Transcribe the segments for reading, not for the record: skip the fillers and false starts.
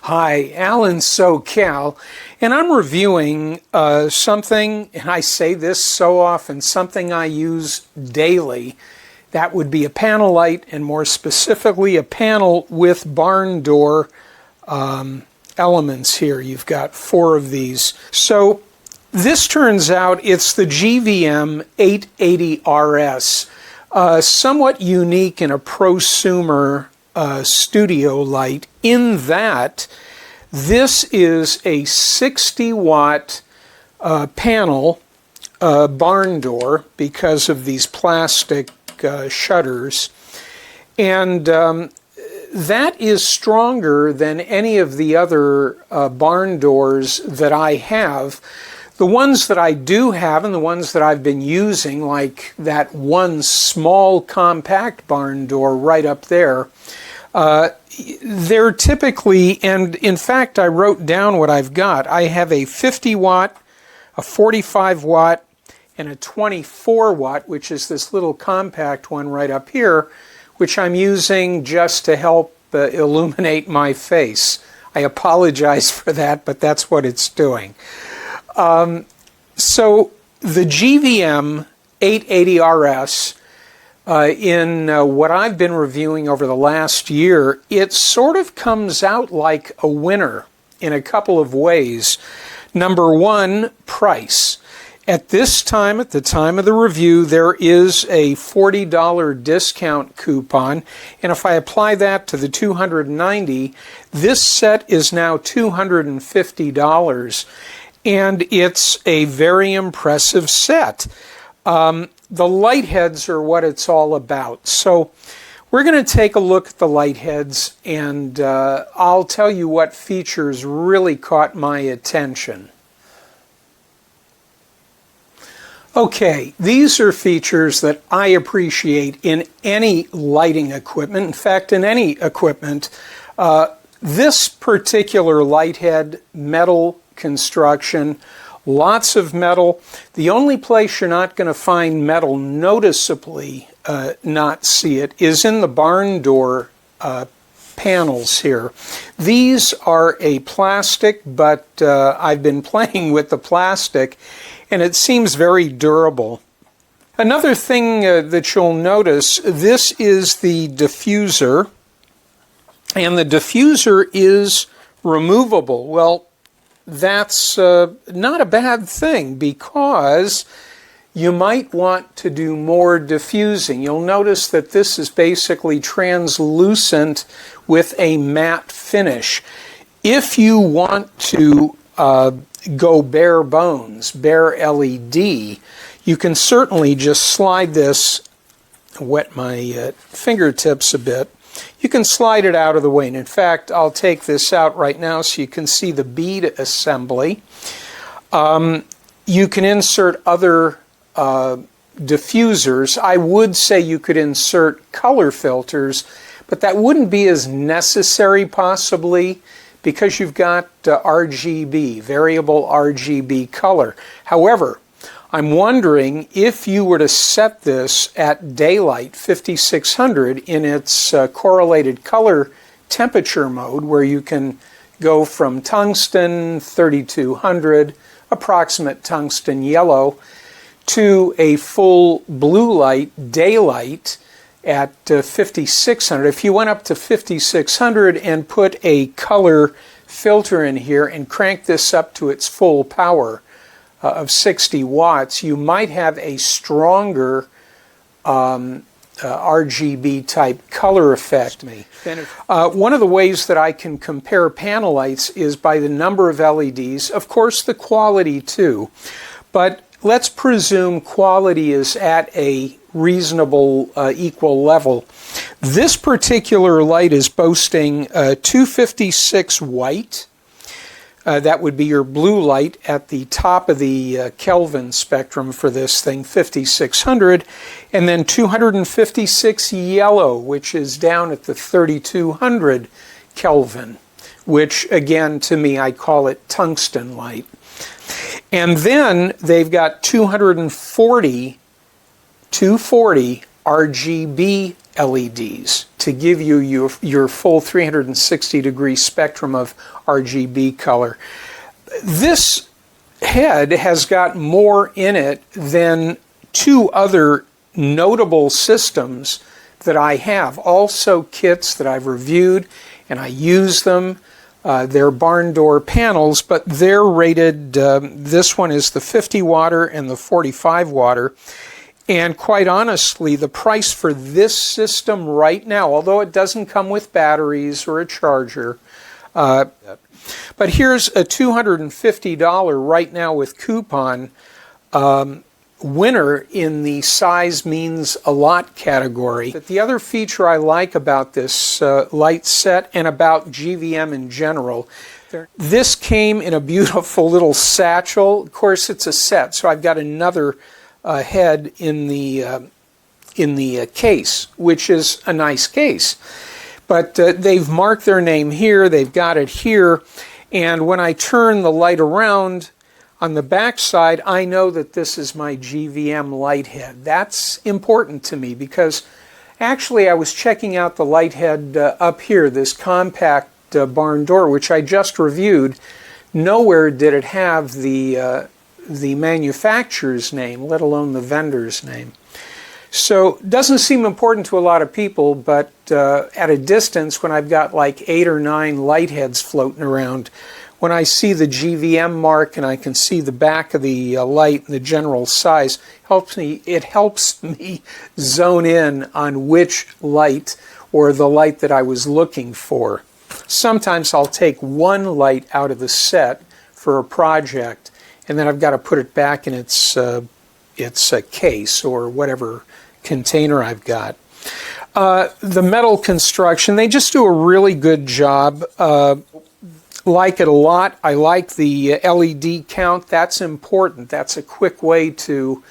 Hi, Alan SoCal, and I'm reviewing something, and I say this so often, something I use daily. That would be a panel light, and more specifically a panel with barn door elements here. You've got 4 of these. So this turns out it's the GVM 880RS, somewhat unique in a prosumer studio light, in that this is a 60-watt panel barn door because of these plastic shutters, and that is stronger than any of the other barn doors that I have. The ones that I do have and the ones that I've been using, like that one small compact barn door right up there, they're typically, and in fact I wrote down what I've got. I have a 50 watt, a 45 watt, and a 24 watt, which is this little compact one right up here, which I'm using just to help illuminate my face. I apologize for that, but that's what it's doing. So the GVM 880RS, in what I've been reviewing over the last year, it sort of comes out like a winner in a couple of ways. Number one, price. At this time, at the time of the review, there is a $40 discount coupon, and if I apply that to the $290, this set is now $250, and it's a very impressive set. The light heads are what it's all about. So we're going to take a look at the light heads, and I'll tell you what features really caught my attention. Okay, these are features that I appreciate in any lighting equipment. In fact, in any equipment. This particular light head, metal construction, lots of metal. The only place you're not going to find metal noticeably not see it is in the barn door panels here. These are a plastic, but I've been playing with the plastic, and it seems very durable. Another thing that you'll notice, this is the diffuser, and the diffuser is removable. Well, that's not a bad thing, because you might want to do more diffusing. You'll notice that this is basically translucent with a matte finish. If you want to go bare bones, bare LED, you can certainly just slide this, wet my fingertips a bit, you can slide it out of the way. And in fact, I'll take this out right now so you can see the bead assembly. You can insert other diffusers. I would say you could insert color filters, but that wouldn't be as necessary possibly, because you've got RGB, variable RGB color. However, I'm wondering if you were to set this at daylight 5600 in its correlated color temperature mode, where you can go from tungsten 3200, approximate tungsten yellow, to a full blue light daylight at 5600. If you went up to 5600 and put a color filter in here and crank this up to its full power of 60 watts, you might have a stronger RGB type color effect. One of the ways that I can compare panel lights is by the number of LEDs, of course the quality too, but let's presume quality is at a reasonable equal level. This particular light is boasting 256 white. That would be your blue light at the top of the Kelvin spectrum for this thing, 5600, and then 256 yellow, which is down at the 3200 Kelvin, which again, to me, I call it tungsten light. And then they've got 240 RGB LEDs to give you your full 360-degree spectrum of RGB color. This head has got more in it than two other notable systems that I have. Also kits that I've reviewed, and I use them. They're barn door panels, but they're rated, this one is the 50 watt and the 45 watt. And quite honestly, the price for this system right now, although it doesn't come with batteries or a charger, but here's a $250 right now with coupon winner in the size means a lot category. But the other feature I like about this light set and about GVM in general, this came in a beautiful little satchel. Of course, it's a set, so I've got another head in the case, which is a nice case. But they've marked their name here, they've got it here, and when I turn the light around on the back side, I know that this is my GVM light head. That's important to me because actually I was checking out the light head up here, this compact barn door, which I just reviewed. Nowhere did it have the manufacturer's name, let alone the vendor's name. So it doesn't seem important to a lot of people, but at a distance, when I've got like 8 or 9 light heads floating around, when I see the GVM mark and I can see the back of the light and the general size, it helps me zone in on which light or the light that I was looking for. Sometimes I'll take one light out of the set for a project, and then I've got to put it back in its case or whatever container I've got. The metal construction, they just do a really good job. Like it a lot. I like the LED count. That's important. That's a quick way to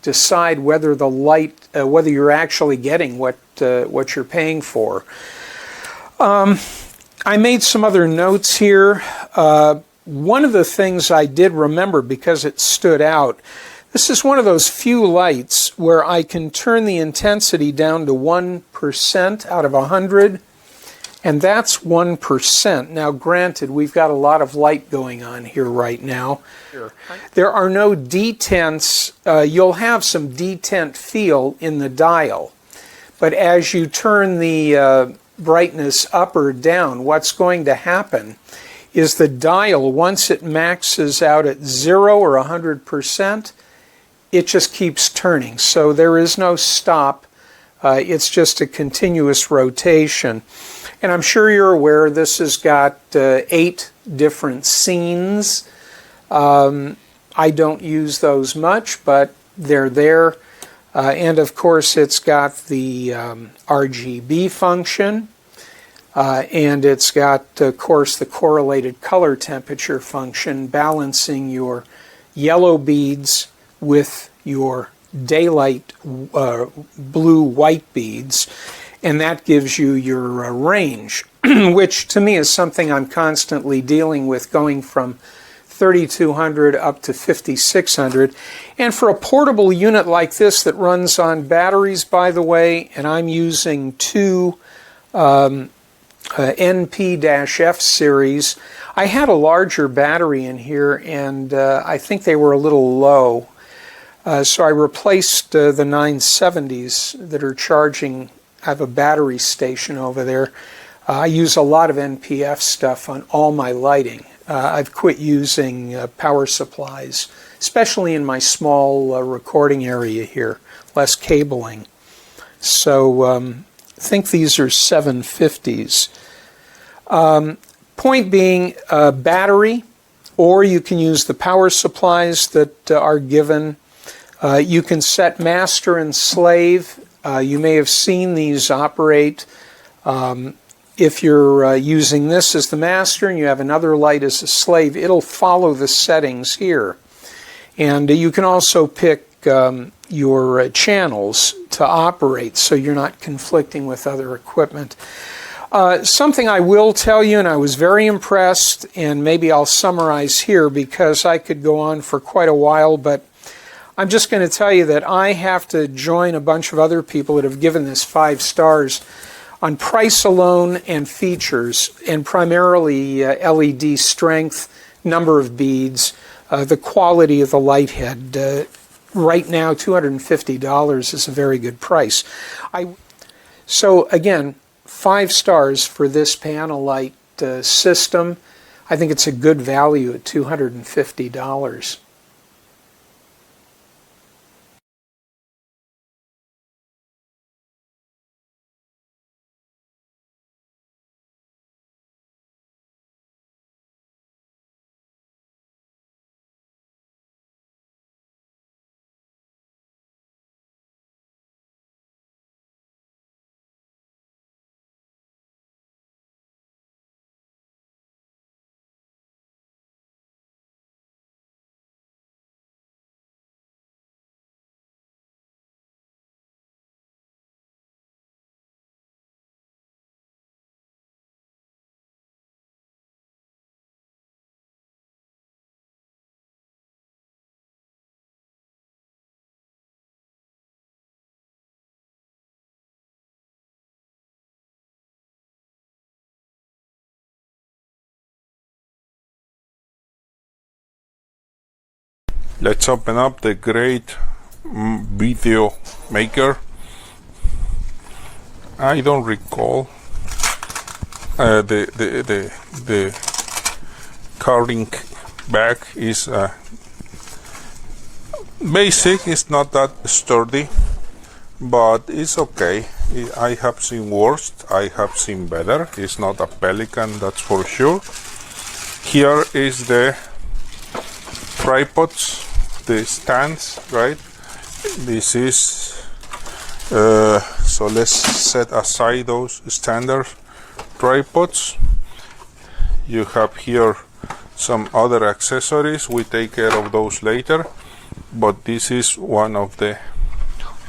decide whether the light, whether you're actually getting what you're paying for. I made some other notes here. One of the things I did remember because it stood out, this is one of those few lights where I can turn the intensity down to 1% out of 100, and that's 1%. Now granted, we've got a lot of light going on here right now. There are no detents. You'll have some detent feel in the dial, but as you turn the brightness up or down, what's going to happen is the dial, once it maxes out at 0 or 100%, it just keeps turning. So there is no stop. It's just a continuous rotation. And I'm sure you're aware this has got 8 different scenes. I don't use those much, but they're there. And of course it's got the RGB function. And it's got, of course, the correlated color temperature function, balancing your yellow beads with your daylight blue-white beads, and that gives you your range, which to me is something I'm constantly dealing with, going from 3200 up to 5600. And for a portable unit like this that runs on batteries, by the way, and I'm using 2 NP-F series. I had a larger battery in here, and I think they were a little low. So I replaced the 970s that are charging. I have a battery station over there. I use a lot of NP-F stuff on all my lighting. I've quit using power supplies, especially in my small recording area here, less cabling. So I think these are 750s. Point being, battery, or you can use the power supplies that are given. You can set master and slave. You may have seen these operate. If you're using this as the master and you have another light as a slave, it'll follow the settings here. And you can also pick your channels to operate so you're not conflicting with other equipment. Something I will tell you, and I was very impressed, and maybe I'll summarize here because I could go on for quite a while, but I'm just going to tell you that I have to join a bunch of other people that have given this 5 stars on price alone and features, and primarily LED strength, number of beads, the quality of the light head. Right now, $250 is a very good price. So again, 5 stars for this panel light system. I think it's a good value at $250. Let's open up the great video maker. I don't recall the carding bag is basic. It's not that sturdy, but it's okay. I have seen worse. I have seen better. It's not a Pelican, that's for sure. Here is the tripods, the stands, right? This is so let's set aside those standard tripods. You have here some other accessories. We take care of those later, but this is one of the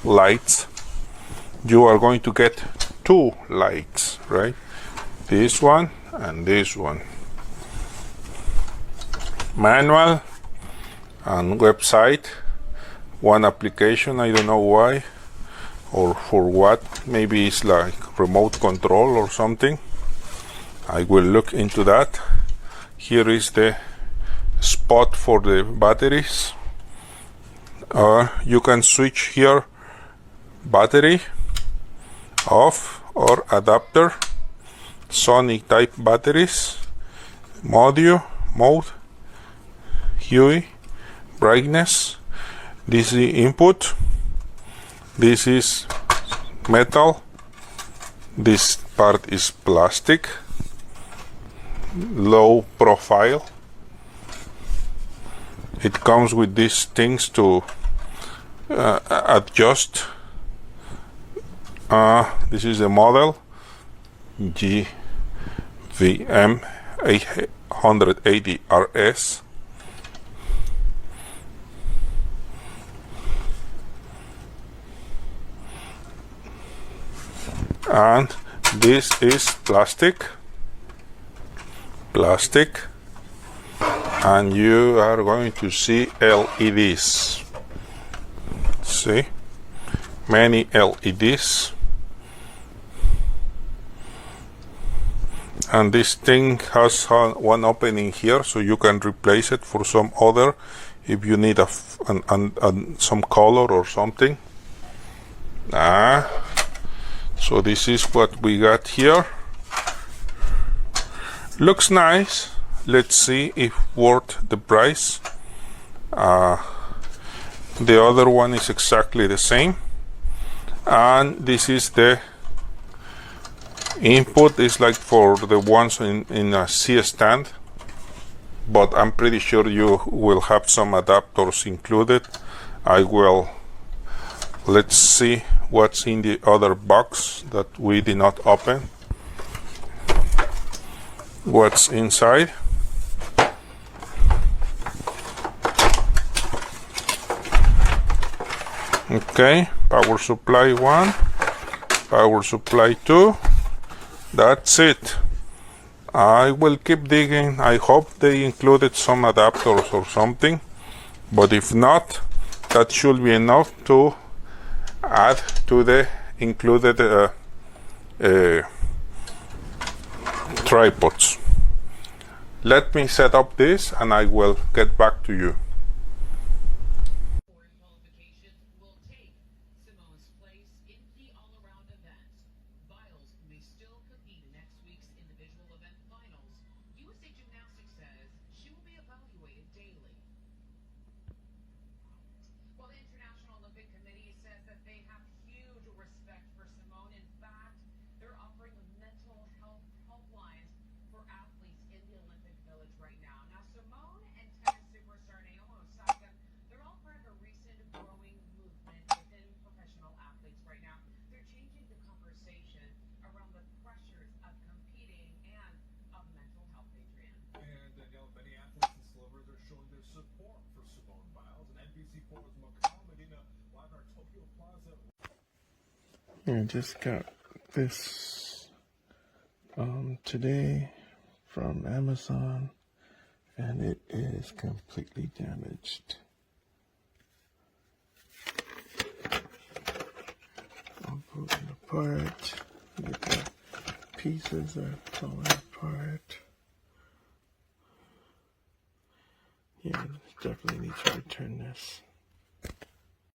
lights. You are going to get 2 lights, right? This one and this one. Manual and website. One application, I don't know why or for what. Maybe it's like remote control or something. I will look into that. Here is the spot for the batteries. You can switch here battery off or adapter, Sonic type batteries, mode, hue, brightness. This is the input. This is metal. This part is plastic, low profile. It comes with these things to adjust. This is the model GVM 880 RS. And this is plastic, and you are going to see LEDs. See, many LEDs, and this thing has one opening here, so you can replace it for some other if you need some color or something. So this is what we got here. Looks nice. Let's see if worth the price. The other one is exactly the same, and this is the input. Is like for the ones in a C stand, but I'm pretty sure you will have some adapters included. Let's see what's in the other box that we did not open. What's inside? Okay, power supply 1, power supply 2. That's it. I will keep digging. I hope they included some adapters or something, but if not, that should be enough to add to the included tripods. Let me set up this and I will get back to you. Qualifications will take Simone's place in the all-around event. Biles may still compete in next week's individual event finals. USA Gymnastics says she will be evaluated daily. Well, the International Olympic Committee says that they have huge respect for Simone. In fact, they're offering mental health helplines for athletes in the Olympic Village right now. Now, Simone and tennis superstar Naomi Osaka, they're all part of a recent growing movement within professional athletes right now. They're changing the conversation around the pressures of competing and of mental health, Adrian. And Danielle, many athletes and celebrities are showing their support for Simone Biles. And NBC4's Macau Medina live at our Tokyo Plaza. I just got this today from Amazon, and it is completely damaged. I'm pulling apart. The pieces are falling apart. Yeah, definitely need to return this.